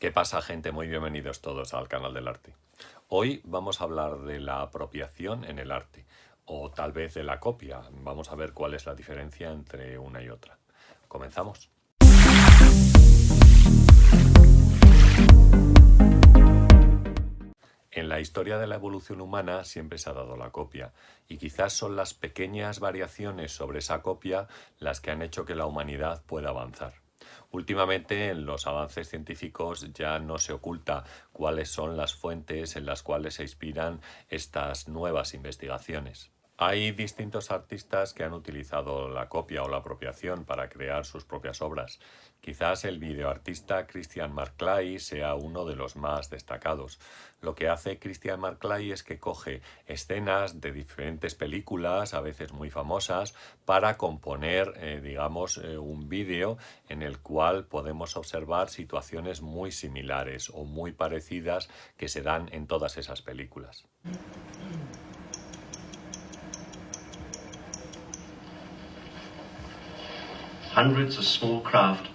¿Qué pasa, gente? Muy bienvenidos todos al canal del arte. Hoy vamos a hablar de la apropiación en el arte, o tal vez de la copia. Vamos a ver cuál es la diferencia entre una y otra. ¿Comenzamos? En la historia de la evolución humana siempre se ha dado la copia, y quizás son las pequeñas variaciones sobre esa copia las que han hecho que la humanidad pueda avanzar. Últimamente en los avances científicos ya no se oculta cuáles son las fuentes en las cuales se inspiran estas nuevas investigaciones. Hay distintos artistas que han utilizado la copia o la apropiación para crear sus propias obras. Quizás el videoartista Christian Marclay sea uno de los más destacados. Lo que hace Christian Marclay es que coge escenas de diferentes películas, a veces muy famosas, para componer, un vídeo en el cual podemos observar situaciones muy similares o muy parecidas que se dan en todas esas películas. Hundreds of small craft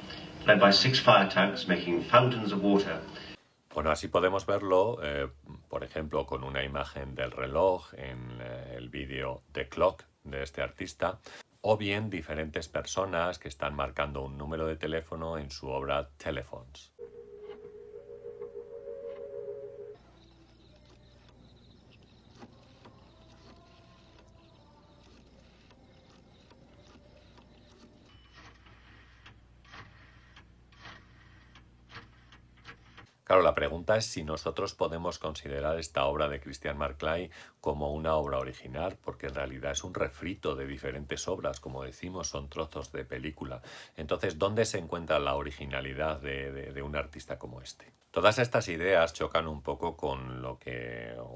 led by 6 fire tanks making fountains of water. Bueno, así podemos verlo, por ejemplo, con una imagen del reloj en el vídeo The Clock de este artista, o bien diferentes personas que están marcando un número de teléfono en su obra Telephones. Claro, la pregunta es si nosotros podemos considerar esta obra de Christian Marclay como una obra original, porque en realidad es un refrito de diferentes obras, como decimos, son trozos de película. Entonces, ¿dónde se encuentra la originalidad de un artista como este? Todas estas ideas chocan un poco con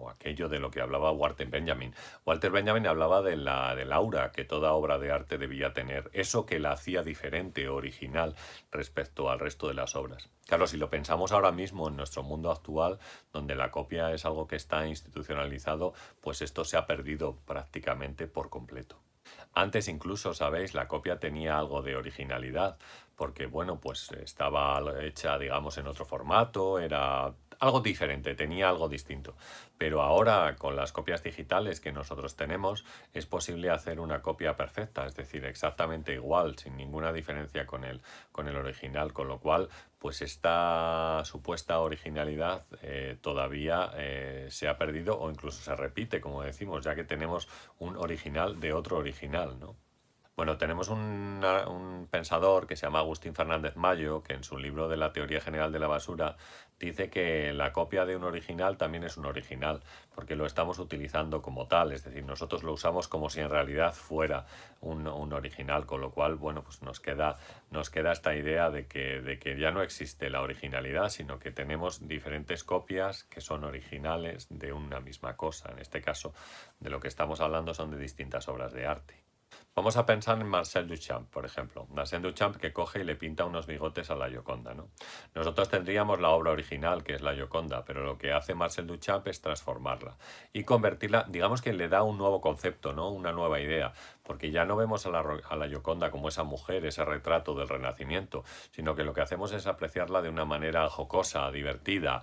aquello de lo que hablaba Walter Benjamin. Walter Benjamin hablaba del aura que toda obra de arte debía tener, eso que la hacía diferente, original, respecto al resto de las obras. Claro, si lo pensamos ahora mismo en nuestro mundo actual, donde la copia es algo que está institucionalizado, pues esto se ha perdido prácticamente por completo. Antes incluso, sabéis, la copia tenía algo de originalidad, porque bueno, pues estaba hecha, digamos, en otro formato, era algo diferente, tenía algo distinto. Pero ahora, con las copias digitales que nosotros tenemos, es posible hacer una copia perfecta, es decir, exactamente igual, sin ninguna diferencia con el original, con lo cual, pues esta supuesta originalidad todavía se ha perdido o incluso se repite, como decimos, ya que tenemos un original de otro original, ¿no? Bueno, tenemos un pensador que se llama Agustín Fernández Mayo, que en su libro de la teoría general de la basura dice que la copia de un original también es un original, porque lo estamos utilizando como tal, es decir, nosotros lo usamos como si en realidad fuera un original, con lo cual, bueno, pues nos queda esta idea de que ya no existe la originalidad, sino que tenemos diferentes copias que son originales de una misma cosa. En este caso, de lo que estamos hablando son de distintas obras de arte. Vamos a pensar en Marcel Duchamp, por ejemplo. Marcel Duchamp que coge y le pinta unos bigotes a la Gioconda, ¿no? Nosotros tendríamos la obra original, que es la Gioconda, pero lo que hace Marcel Duchamp es transformarla y convertirla, digamos que le da un nuevo concepto, ¿no? Una nueva idea, porque ya no vemos a la Gioconda como esa mujer, ese retrato del Renacimiento, sino que lo que hacemos es apreciarla de una manera jocosa, divertida,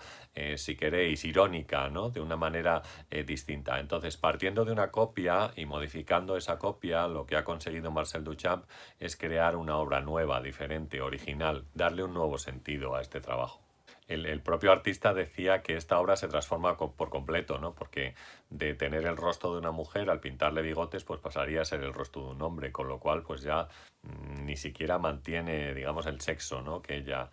si queréis, irónica, ¿no? De una manera distinta. Entonces, partiendo de una copia y modificando esa copia, lo que ha conseguido Marcel Duchamp es crear una obra nueva, diferente, original, darle un nuevo sentido a este trabajo. El propio artista decía que esta obra se transforma por completo, ¿no? Porque de tener el rostro de una mujer al pintarle bigotes, pues pasaría a ser el rostro de un hombre, con lo cual pues ya ni siquiera mantiene, digamos, el sexo, ¿no? que ella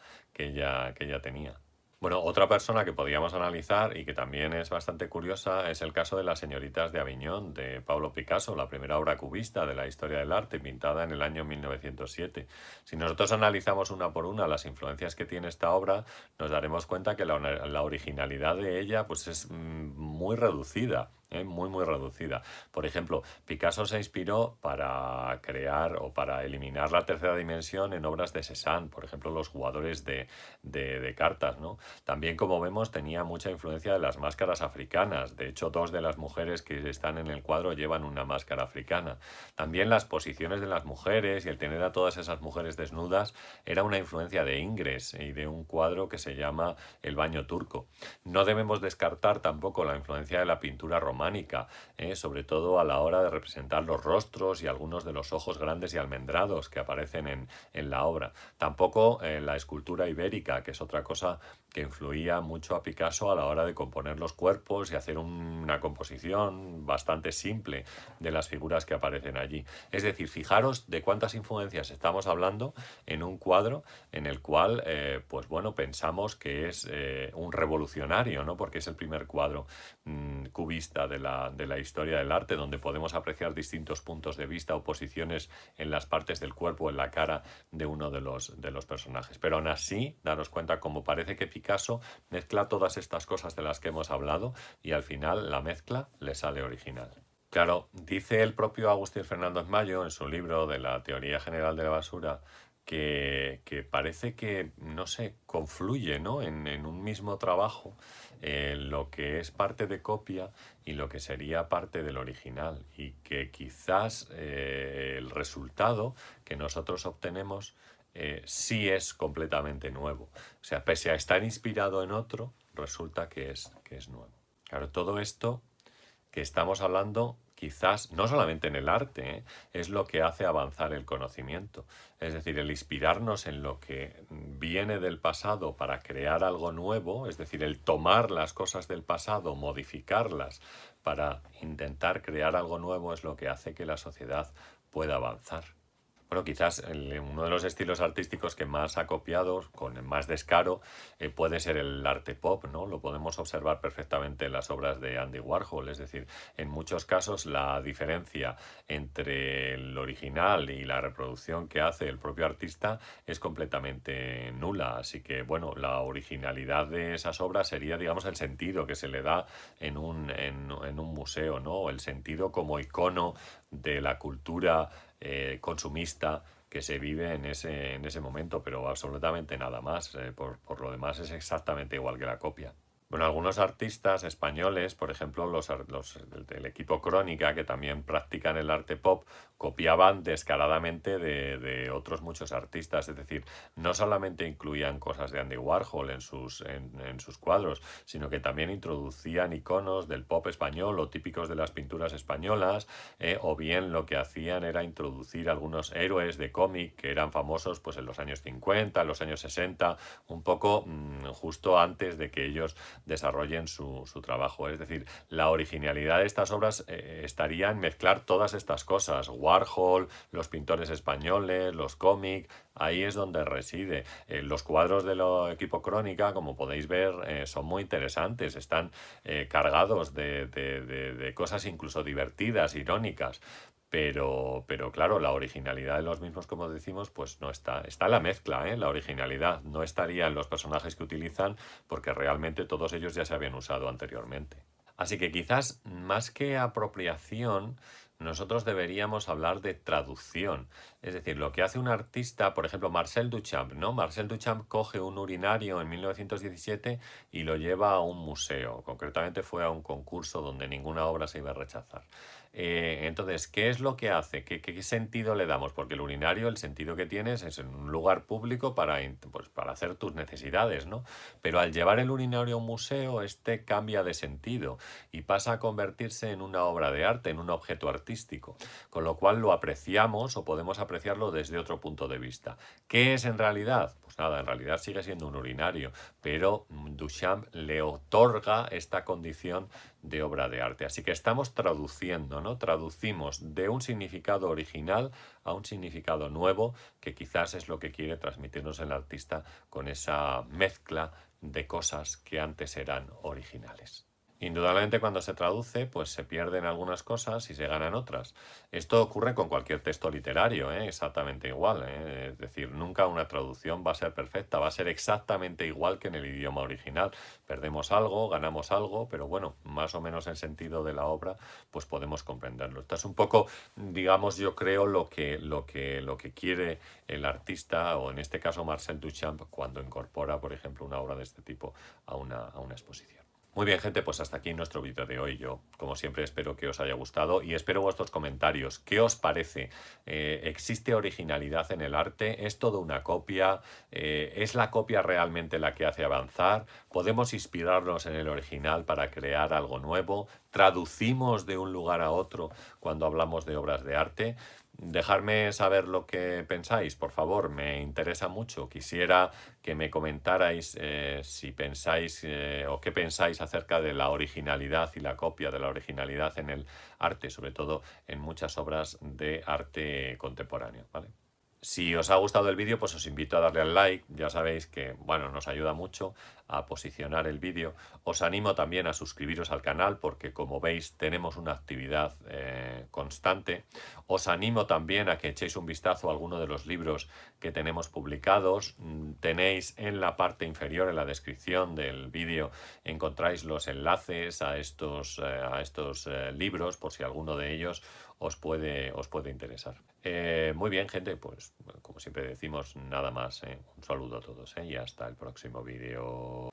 tenía. Bueno, otra persona que podríamos analizar y que también es bastante curiosa es el caso de las señoritas de Aviñón, de Pablo Picasso, la primera obra cubista de la historia del arte, pintada en el año 1907. Si nosotros analizamos una por una las influencias que tiene esta obra, nos daremos cuenta que la originalidad de ella pues es muy reducida. muy muy reducida. Por ejemplo, Picasso se inspiró para crear o para eliminar la tercera dimensión en obras de Cézanne, por ejemplo, los jugadores de cartas, ¿no? También, como vemos, tenía mucha influencia de las máscaras africanas. De hecho, dos de las mujeres que están en el cuadro llevan una máscara africana. También las posiciones de las mujeres y el tener a todas esas mujeres desnudas era una influencia de Ingres y de un cuadro que se llama El baño turco. No debemos descartar tampoco la influencia de la pintura románica, sobre todo a la hora de representar los rostros y algunos de los ojos grandes y almendrados que aparecen en la obra. Tampoco la escultura ibérica, que es otra cosa que influía mucho a Picasso a la hora de componer los cuerpos y hacer una composición bastante simple de las figuras que aparecen allí. Es decir, fijaros de cuántas influencias estamos hablando en un cuadro en el cual, pues bueno, pensamos que es un revolucionario, ¿no? Porque es el primer cuadro cubista de la historia del arte, donde podemos apreciar distintos puntos de vista o posiciones en las partes del cuerpo, en la cara de uno de los personajes. Pero aún así, daros cuenta cómo parece que Picasso mezcla todas estas cosas de las que hemos hablado y al final la mezcla le sale original. Claro, dice el propio Agustín Fernández Mayo en su libro de la teoría general de la basura que parece que, no sé, confluye, ¿no? en un mismo trabajo lo que es parte de copia y lo que sería parte del original, y que quizás el resultado que nosotros obtenemos sí es completamente nuevo. O sea, pese a estar inspirado en otro, resulta que es nuevo. Claro, todo esto que estamos hablando quizás no solamente en el arte, es lo que hace avanzar el conocimiento. Es decir, el inspirarnos en lo que viene del pasado para crear algo nuevo, es decir, el tomar las cosas del pasado, modificarlas para intentar crear algo nuevo, es lo que hace que la sociedad pueda avanzar. Bueno, quizás uno de los estilos artísticos que más ha copiado, con más descaro, puede ser el arte pop, ¿no? Lo podemos observar perfectamente en las obras de Andy Warhol. Es decir, en muchos casos la diferencia entre el original y la reproducción que hace el propio artista es completamente nula. Así que, bueno, la originalidad de esas obras sería, digamos, el sentido que se le da en un museo, ¿no? El sentido como icono de la cultura consumista que se vive en ese momento, pero absolutamente nada más. Por lo demás es exactamente igual que la copia. Bueno, algunos artistas españoles, por ejemplo, del equipo Crónica, que también practican el arte pop, copiaban descaradamente de otros muchos artistas. Es decir, no solamente incluían cosas de Andy Warhol en sus cuadros, sino que también introducían iconos del pop español o típicos de las pinturas españolas, o bien lo que hacían era introducir algunos héroes de cómic que eran famosos pues en los años 50, en los años 60, un poco justo antes de que ellos desarrollen su trabajo. Es decir, la originalidad de estas obras estaría en mezclar todas estas cosas. Warhol, los pintores españoles, los cómics, ahí es donde reside. Los cuadros del equipo Crónica, como podéis ver, son muy interesantes, están cargados de cosas incluso divertidas, irónicas. Pero claro, la originalidad de los mismos, como decimos, pues no está. Está en la mezcla, la originalidad. No estaría en los personajes que utilizan, porque realmente todos ellos ya se habían usado anteriormente. Así que quizás más que apropiación, nosotros deberíamos hablar de traducción. Es decir, lo que hace un artista, por ejemplo, Marcel Duchamp, ¿no? Marcel Duchamp coge un urinario en 1917 y lo lleva a un museo. Concretamente fue a un concurso donde ninguna obra se iba a rechazar. Entonces, ¿qué es lo que hace? ¿Qué sentido le damos? Porque el urinario, el sentido que tienes es en un lugar público para hacer tus necesidades, ¿no? Pero al llevar el urinario a un museo, este cambia de sentido y pasa a convertirse en una obra de arte, en un objeto artístico, con lo cual lo apreciamos o podemos apreciarlo desde otro punto de vista. ¿Qué es en realidad? Pues nada, en realidad sigue siendo un urinario, pero Duchamp le otorga esta condición de obra de arte. Así que estamos traduciendo, ¿no? Traducimos de un significado original a un significado nuevo, que quizás es lo que quiere transmitirnos el artista con esa mezcla de cosas que antes eran originales. Indudablemente cuando se traduce, pues se pierden algunas cosas y se ganan otras. Esto ocurre con cualquier texto literario, ¿eh? Exactamente igual, ¿eh? Es decir, nunca una traducción va a ser perfecta, va a ser exactamente igual que en el idioma original. Perdemos algo, ganamos algo, pero bueno, más o menos el sentido de la obra, pues podemos comprenderlo. Esto es un poco, digamos, yo creo lo que quiere el artista, o en este caso Marcel Duchamp, cuando incorpora, por ejemplo, una obra de este tipo a una exposición. Muy bien, gente, pues hasta aquí nuestro vídeo de hoy. Yo, como siempre, espero que os haya gustado y espero vuestros comentarios. ¿Qué os parece? ¿Existe originalidad en el arte? ¿Es todo una copia? ¿Es la copia realmente la que hace avanzar? ¿Podemos inspirarnos en el original para crear algo nuevo? ¿Traducimos de un lugar a otro cuando hablamos de obras de arte? Dejadme saber lo que pensáis, por favor, me interesa mucho. Quisiera que me comentarais si pensáis o qué pensáis acerca de la originalidad y la copia de la originalidad en el arte, sobre todo en muchas obras de arte contemporáneo, ¿vale? Si os ha gustado el vídeo, pues os invito a darle al like. Ya sabéis que, bueno, nos ayuda mucho a posicionar el vídeo. Os animo también a suscribiros al canal porque, como veis, tenemos una actividad constante. Os animo también a que echéis un vistazo a alguno de los libros que tenemos publicados. Tenéis en la parte inferior, en la descripción del vídeo, encontráis los enlaces a estos libros, por si alguno de ellos os puede interesar. Muy bien, gente, pues como siempre decimos, nada más. Un saludo a todos y hasta el próximo vídeo.